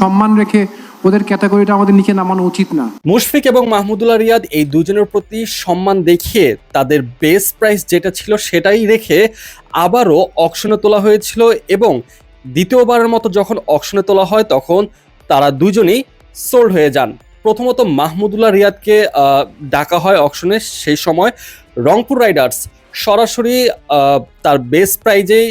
সম্মান রেখে ওদের ক্যাটাগরিটা আমাদের নিচে নামানো উচিত না। মুশফিক এবং মাহমুদুল্লাহ রিয়াদ এই দুজনের প্রতি সম্মান দেখিয়ে তাদের বেস প্রাইস যেটা ছিল সেটাই রেখে আবারও অকশনে তোলা হয়েছিল, এবং দ্বিতীয়বারের মতো যখন অকশনে তোলা হয় তখন তারা দুজনেই সোল্ড হয়ে যান। প্রথমত মাহমুদুল্লাহ রিয়াদকে ডাকা হয় অকশনে, সেই সময় রংপুর রাইডার্স সরাসরি তার বেস প্রাইজেই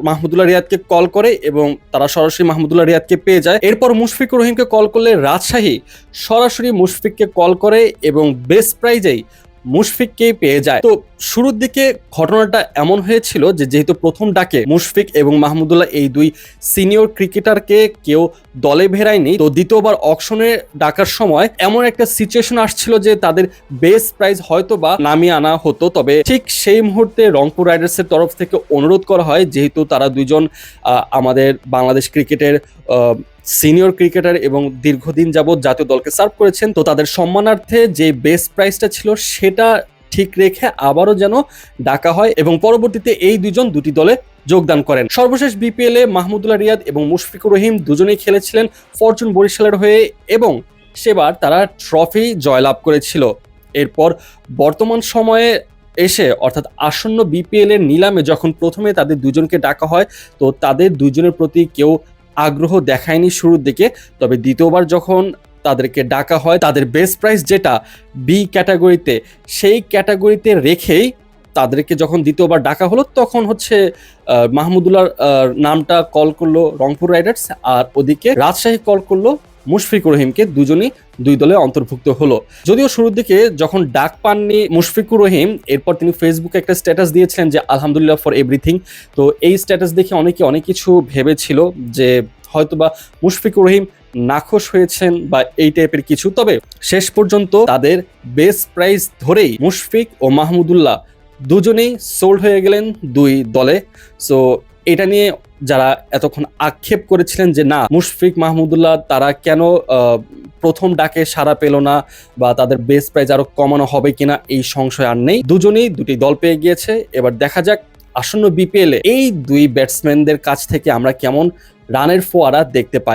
মাহমুদুল্লাহ রিয়াদকে কল করে এবং তারা সরাসরি মাহমুদুল্লাহ রিয়াদকে পেয়ে যায়। এরপর মুশফিকুর রহিমকে কল করলে রাজশাহী সরাসরি মুশফিককে কল করে এবং বেস প্রাইজেই মুশফিককেই পেয়ে যায়। তো শুরুর দিকে ঘটনাটা এমন হয়েছিল যে যেহেতু প্রথম ডাকে মুশফিক এবং মাহমুদুল্লাহ এই দুই সিনিয়র ক্রিকেটারকে কেউ দলে ভেড়ায়নি, তো দ্বিতীয়বার অকশনে ডাকার সময় এমন একটা সিচুয়েশন আসছিল যে তাদের বেস প্রাইজ হয়তো বা নামিয়ে আনা হতো। তবে ঠিক সেই মুহূর্তে রংপুর রাইডার্সের তরফ থেকে অনুরোধ করা হয়, যেহেতু তারা দুইজন আমাদের বাংলাদেশ ক্রিকেটের সিনিয়র ক্রিকেটার এবং দীর্ঘদিন যাবৎ জাতীয় দলকে সার্ভ করেছেন, তো তাদের সম্মানার্থে যে বেস প্রাইসটা ছিল সেটা ঠিক রেখে আবারও যেন ডাকা হয় এবং পরবর্তীতে এই দুজন দুটি দলে যোগদান করেন। সর্বশেষ বিপিএল এ মাহমুদুল্লাহ রিয়াদ এবং মুশফিকুর রহিম দুজনেই খেলেছিলেন ফরচুন বরিশালের হয়ে এবং সেবার তারা ট্রফি জয়লাভ করেছিল। এরপর বর্তমান সময়ে এসে অর্থাৎ আসন্ন বিপিএল এর নিলামে যখন প্রথমে তাদের দুজনকে ডাকা হয়, তো তাদের দুজনের প্রতি কেউ আগ্রহ দেখায়নি শুরুর দিকে। তবে দ্বিতীয়বার যখন তাদেরকে ডাকা হয় তাদের বেস্ট প্রাইস যেটা বি ক্যাটাগরিতে, সেই ক্যাটাগরিতে রেখেই তাদেরকে যখন দ্বিতীয়বার ডাকা হলো তখন হচ্ছে মাহমুদুল্লাহর নামটা কল করলো রংপুর রাইডার্স, আর ওদিকে রাজশাহী কল করলো মুশফিকুর রহিমকে। দুজনই দুই দলে অন্তর্ভুক্ত হলো। যদিও শুরুর দিকে যখন ডাক পাননি মুশফিকুর রহিম, এরপর তিনি ফেসবুকে একটা স্ট্যাটাস দিয়েছিলেন যে আলহামদুলিল্লাহ ফর এভরিথিং। তো এই স্ট্যাটাস দেখে অনেকে অনেক কিছু ভেবেছিল যে হয়তোবা মুশফিকুর রহিম নাখোশ হয়েছেন বা এই টাইপের কিছু। তবে শেষ পর্যন্ত তাদের বেস প্রাইস ধরেই মুশফিক ও মাহমুদুল্লাহ দুজনেই সোল্ড হয়ে গেলেন দুই দলে। সো এটা নিয়ে যারা এতক্ষণ আক্ষেপ করেছিলেন যে না মুশফিক মাহমুদুল্লাহ তারা কেন প্রথম ডাকে সাড়া পেল না বা তাদের বেস প্রাইস আরো কমানো হবে কিনা, এই সংশয় আর নেই। দুজনেই দুটি দল পেয়ে গিয়েছে। এবার দেখা যাক আসন্ন বিপিএল এ এই দুই ব্যাটসম্যানদের কাছ থেকে আমরা কেমন রানের ফোয়ারা দেখতে পাই।